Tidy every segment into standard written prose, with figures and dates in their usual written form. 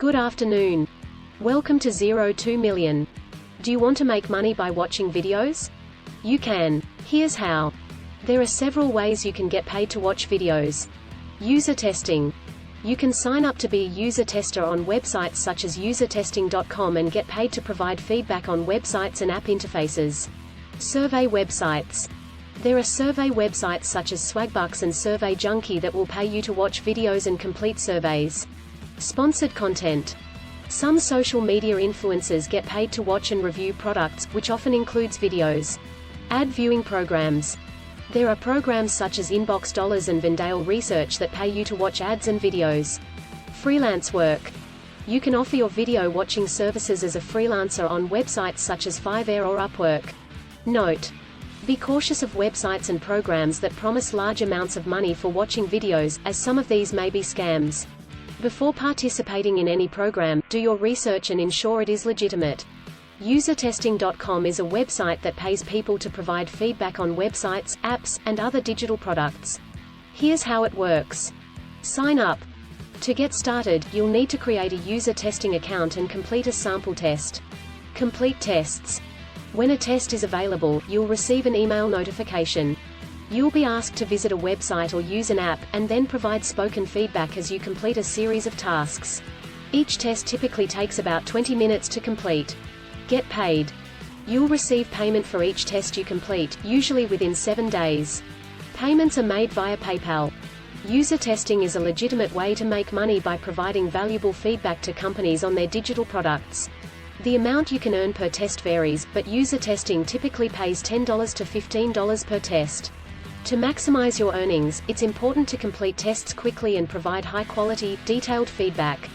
Good afternoon. Welcome to 02 Million. Do you want to make money by watching videos? You can. Here's how. There are several ways you can get paid to watch videos. User testing. You can sign up to be a user tester on websites such as usertesting.com and get paid to provide feedback on websites and app interfaces. Survey websites. There are survey websites such as Swagbucks and Survey Junkie that will pay you to watch videos and complete surveys. Sponsored content. Some social media influencers get paid to watch and review products, which often includes videos. Ad viewing programs. There are programs such as Inbox Dollars and Vendale Research that pay you to watch ads and videos. Freelance work. You can offer your video watching services as a freelancer on websites such as Fiverr or Upwork. Note: be cautious of websites and programs that promise large amounts of money for watching videos, as some of these may be scams. Before participating in any program, do your research and ensure it is legitimate. Usertesting.com is a website that pays people to provide feedback on websites, apps, and other digital products. Here's how it works. Sign up. To get started, you'll need to create a user testing account and complete a sample test. Complete tests. When a test is available, you'll receive an email notification. You'll be asked to visit a website or use an app, and then provide spoken feedback as you complete a series of tasks. Each test typically takes about 20 minutes to complete. Get paid. You'll receive payment for each test you complete, usually within 7 days. Payments are made via PayPal. User testing is a legitimate way to make money by providing valuable feedback to companies on their digital products. The amount you can earn per test varies, but user testing typically pays $10 to $15 per test. To maximize your earnings, it's important to complete tests quickly and provide high-quality, detailed feedback.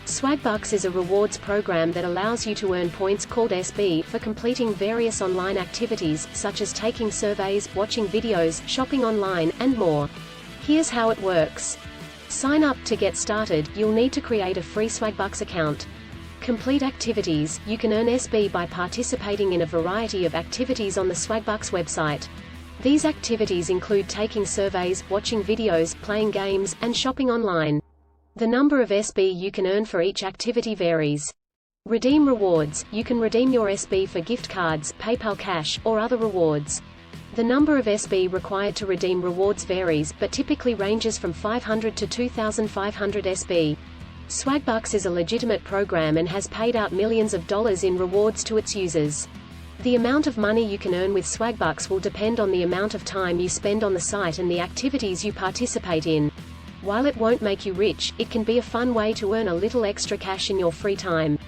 Swagbucks is a rewards program that allows you to earn points called SB for completing various online activities, such as taking surveys, watching videos, shopping online, and more. Here's how it works. Sign up. To get started, you'll need to create a free Swagbucks account. Complete activities. You can earn SB by participating in a variety of activities on the Swagbucks website. These activities include taking surveys, watching videos, playing games, and shopping online. The number of SB you can earn for each activity varies. Redeem rewards. You can redeem your SB for gift cards, PayPal Cash, or other rewards. The number of SB required to redeem rewards varies, but typically ranges from 500 to 2,500 SB. Swagbucks is a legitimate program and has paid out millions of dollars in rewards to its users. The amount of money you can earn with Swagbucks will depend on the amount of time you spend on the site and the activities you participate in. While it won't make you rich, it can be a fun way to earn a little extra cash in your free time.